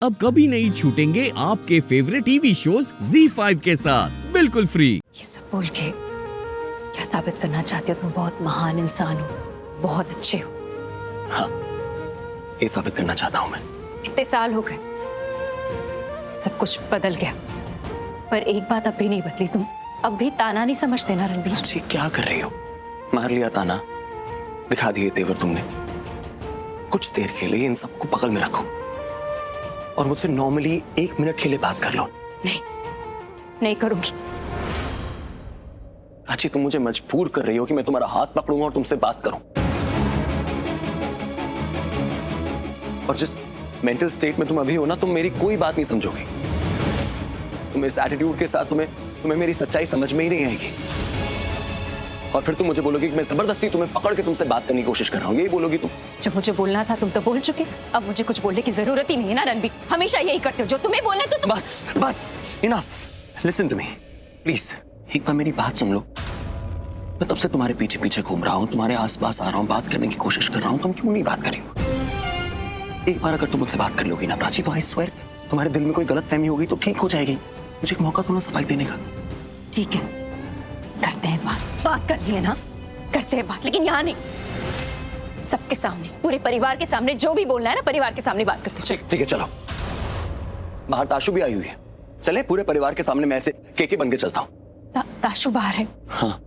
अब कभी नहीं छूटेंगे आपके फेवरेट टीवी शोज ZEE5 के साथ बिल्कुल फ्री। ये सब बोल के क्या साबित करना चाहते हो? तुम बहुत महान इंसान हो, बहुत अच्छे हो। हाँ, ये साबित करना चाहता हूँ मैं। इतने साल हो गए, सब कुछ बदल गया, पर एक बात अब भी नहीं बदली। तुम अब भी ताना नहीं समझते ना रणबीर? जी, क्या कर रही हो? मार लिया ताना, दिखा दिए तेवर तुमने। कुछ देर के लिए इन सबको बगल में रखो और मुझसे नॉर्मली 1 मिनट के लिए बात कर लो। नहीं, नहीं करूंगी। प्राची, तुम मुझे मजबूर कर रही हो कि मैं तुम्हारा हाथ पकड़ूंगा और तुमसे बात करूं। और जिस मेंटल स्टेट में तुम अभी हो ना, तुम मेरी कोई बात नहीं समझोगे। तुम इस एटीट्यूड के साथ तुम्हें मेरी सच्चाई समझ में ही नहीं आएगी। और फिर तुम मुझे बोलोगी कि मैं जबरदस्ती तुम्हें पकड़ के तुमसे बात करने की कोशिश कर रहा हूं। यही बोलोगी तुम? जो मुझे बोलना था तुम तो बोल चुके, अब मुझे कुछ बोलने की जरूरत ही नहीं है ना रणबीर। हमेशा यही करते हो, जो तुम्हें बोलना है तो तुम... बस enough. Listen to me please, एक बार मेरी बात सुन लो। मैं तब से तुम्हारे पीछे पीछे घूम रहा हूँ, तुम्हारे आसपास आ रहा हूँ, बात करने की कोशिश कर रहा हूँ, तुम क्यों नहीं बात कर रही हो? एक बार अगर तुम मुझसे बात कर लोगी ना प्राची, तो आई स्वेयर तुम्हारे दिल में कोई गलत फहमी होगी तो ठीक हो जाएगी। मुझे एक मौका दो ना सफाई देने का। ठीक है, करते हैं बात कर लिए ना, करते हैं बात, लेकिन यहाँ नहीं, सबके सामने, पूरे परिवार के सामने। जो भी बोलना है ना, परिवार के सामने बात करते हैं। ठीक है, चलो। बाहर ताशु भी आई हुई है, चले पूरे परिवार के सामने मैं ऐसे केके बन के चलता हूँ। ताशु बाहर है? हाँ,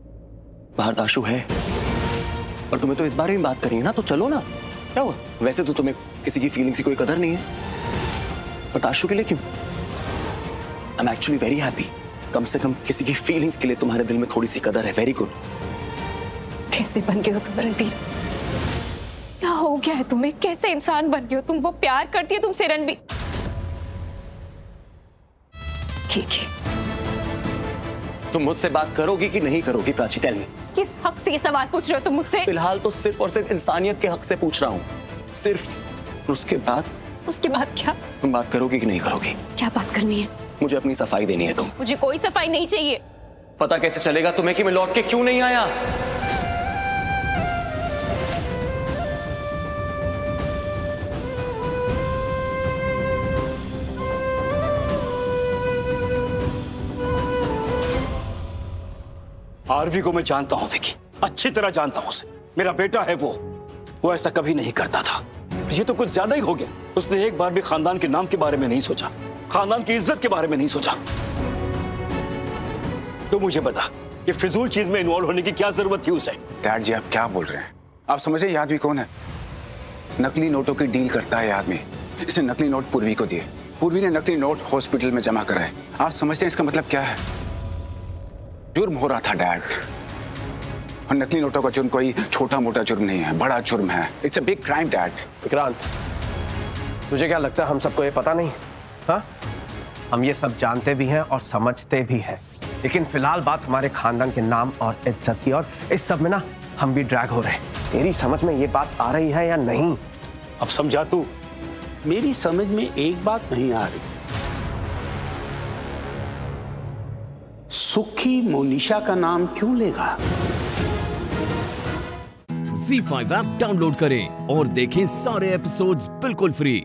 बाहर ताशु है, और तुम्हें तो इस बारे में बात करनी है ना, तो चलो ना। क्या हुआ? वैसे तो तुम्हें किसी की फीलिंग्स की कोई कदर नहीं है, पर ताशु के लिए क्यों? I am actually very happy. कम से कम किसी की फीलिंग्स के लिए तुम्हारे दिल में थोड़ी सी कदर है। Very good. कैसे बन गए हो तुम रणबीर? क्या हो गया है तुम्हें? कैसे इंसान बन गए हो तुम? वो प्यार करती है तुमसे रणबीर। ठीक है, तुम मुझसे बात करोगी कि नहीं करोगी प्राची? Tell me. किस हक से ये सवाल पूछ रहे हो तुम मुझसे? फिलहाल तो सिर्फ और सिर्फ इंसानियत के हक से पूछ रहा हूँ, सिर्फ। उसके बाद क्या? तुम बात करोगी कि नहीं करोगी? क्या बात करनी है? मुझे अपनी सफाई देनी है। तुम? मुझे कोई सफाई नहीं चाहिए। पता कैसे चलेगा तुम्हें कि मैं लौट के क्यों नहीं आया? आरवी को मैं जानता हूं विकी, अच्छी तरह जानता हूं उसे। मेरा बेटा है वो ऐसा कभी नहीं करता था। ये तो कुछ ज्यादा ही हो गया। उसने एक बार भी खानदान के नाम के बारे में नहीं सोचा, खानदान की इज्जत के बारे में नहीं सोचा। तो मुझे बता, ये फिजूल चीज में इन्वॉल्व होने की क्या जरूरत थी उसे? डैड जी, आप क्या बोल रहे हैं? आप समझे ये आदमी कौन है? नकली नोटों की डील करता है ये आदमी। इसने नकली नोट पूर्वी को दिए, पूर्वी ने नकली नोट हॉस्पिटल में जमा कराए। आप समझते हैं इसका मतलब क्या है? जुर्म हो रहा था डैड, और नकली नोटों का जुर्म कोई छोटा मोटा जुर्म नहीं है, बड़ा जुर्म है। It's a big crime dad. Vikrant, तुझे क्या लगता है हम सबको ये पता नहीं? हाँ, हम ये सब जानते भी हैं और समझते भी हैं, लेकिन फिलहाल बात हमारे खानदान के नाम और इज्जत की, और इस सब में ना हम भी ड्रैग हो रहे हैं। तेरी समझ में ये बात आ रही है या नहीं? अब समझा तू? मेरी समझ में एक बात नहीं आ रही। सुखी मोनिशा का नाम क्यों लेगा? ZEE5 ऐप डाउनलोड करें और देखें सारे एपिसोड्स बिल्कुल फ्री।